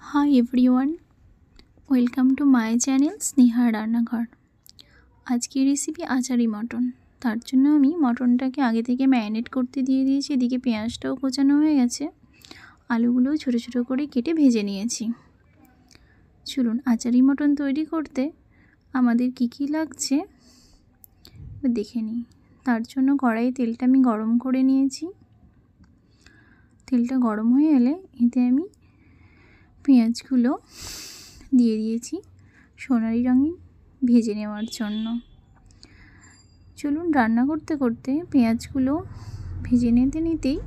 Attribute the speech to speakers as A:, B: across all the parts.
A: Hi everyone, welcome to my channel Sneha রান্নাঘর। আজকের recipe achari mutton. তার জন্য আমি মটনটাকে আগে থেকে ম্যারিনেট করতে দিয়ে দিয়েছি। এদিকে পেঁয়াজটাও কোচানো হয়ে গেছে, আলুগুলোও ছোটো ছোটো করে কেটে ভেজে নিয়েছি। চলুন আচারি মটন তৈরি করতে আমাদের কী লাগছে দেখে নিই। তার জন্য কড়াইয়ে তেলটা আমি গরম করে নিয়েছি। তেলটা গরম হয়ে এলে এতে আমি পেঁয়াজগুলো দিয়ে দিয়েছি সোনালি রঙে ভেজে নেওয়ার জন্য। চলুন রান্না করতে করতে পেঁয়াজগুলো ভেজে নিতেই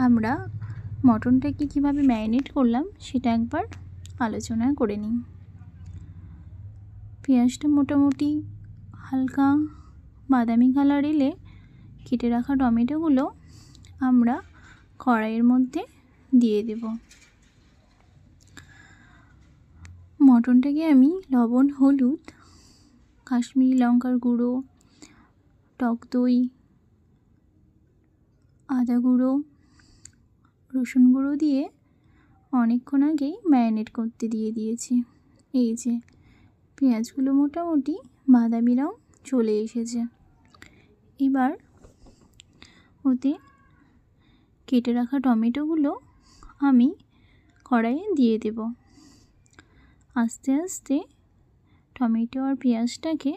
A: আমরা মটনটাকে কীভাবে ম্যারিনেট করলাম সেটা একবার আলোচনা করে নিই। পেঁয়াজটা মোটামুটি হালকা বাদামি কালার এলে কেটে রাখা টমেটোগুলো আমরা কড়াইয়ের মধ্যে দিয়ে দেব। মটনটাকে আমি লবণ, হলুদ, কাশ্মীরি লঙ্কার গুঁড়ো, টক দই, আদা গুঁড়ো, রসুন গুঁড়ো দিয়ে অনেকক্ষণ আগেই ম্যারিনেট করতে দিয়ে দিয়েছি। এই যে পেঁয়াজগুলো মোটামুটি বাদামি রঙ চলে এসেছে। এবার ওতে কেটে রাখা টমেটোগুলো আমি কড়াইয়ে দিয়ে দেব। আস্তে আস্তে টমেটো আর পেঁয়াজটাকে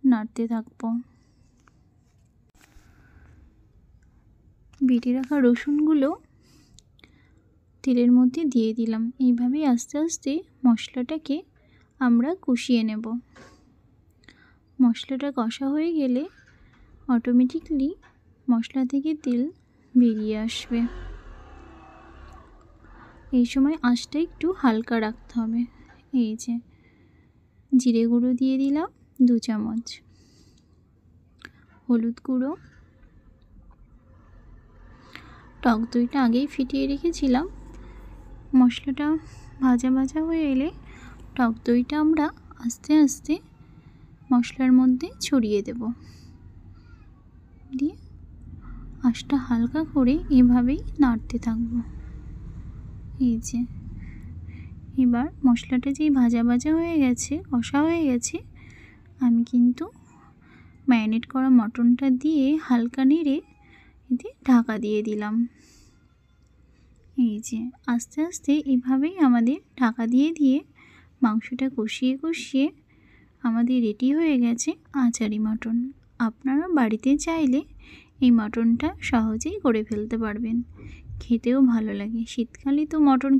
A: নাড়তে থাকব। বেটে রাখা রসুনগুলো তেলের মধ্যে দিয়ে দিলাম। এইভাবেই আস্তে আস্তে মশলাটাকে আমরা কষিয়ে নেব। মশলাটা কষা হয়ে গেলে অটোমেটিকলি মশলা থেকে তেল বেরিয়ে আসবে। এই সময় আঁচটা একটু হালকা রাখতে হবে। এই যে জিরে গুঁড়ো দিয়ে দিলাম 2 চামচ, হলুদ গুঁড়ো, টক দইটা আগেই ফিটিয়ে রেখেছিলাম। মশলাটা ভাজা ভাজা হয়ে এলে টক দইটা আমরা আস্তে আস্তে মশলার মধ্যে ছড়িয়ে দেব। দিয়ে আঁচটা হালকা করে এভাবেই নাড়তে থাকব। এই যে এবার মশলাটা যেই ভাজা ভাজা হয়ে গেছে, কষা হয়ে গেছে, আমি কিন্তু ম্যারিনেট করা মটনটা দিয়ে হালকা নেড়ে এতে ঢাকা দিয়ে দিলাম। এই যে আস্তে আস্তে এভাবেই আমাদের ঢাকা দিয়ে দিয়ে মাংসটা কষিয়ে কষিয়ে আমাদের রেডি হয়ে গেছে আচারি মটন। আপনারা বাড়িতে চাইলে এই মটনটা সহজেই করে ফেলতে পারবেন। খেতেও ভালো লাগে। শীতকালে তো মটন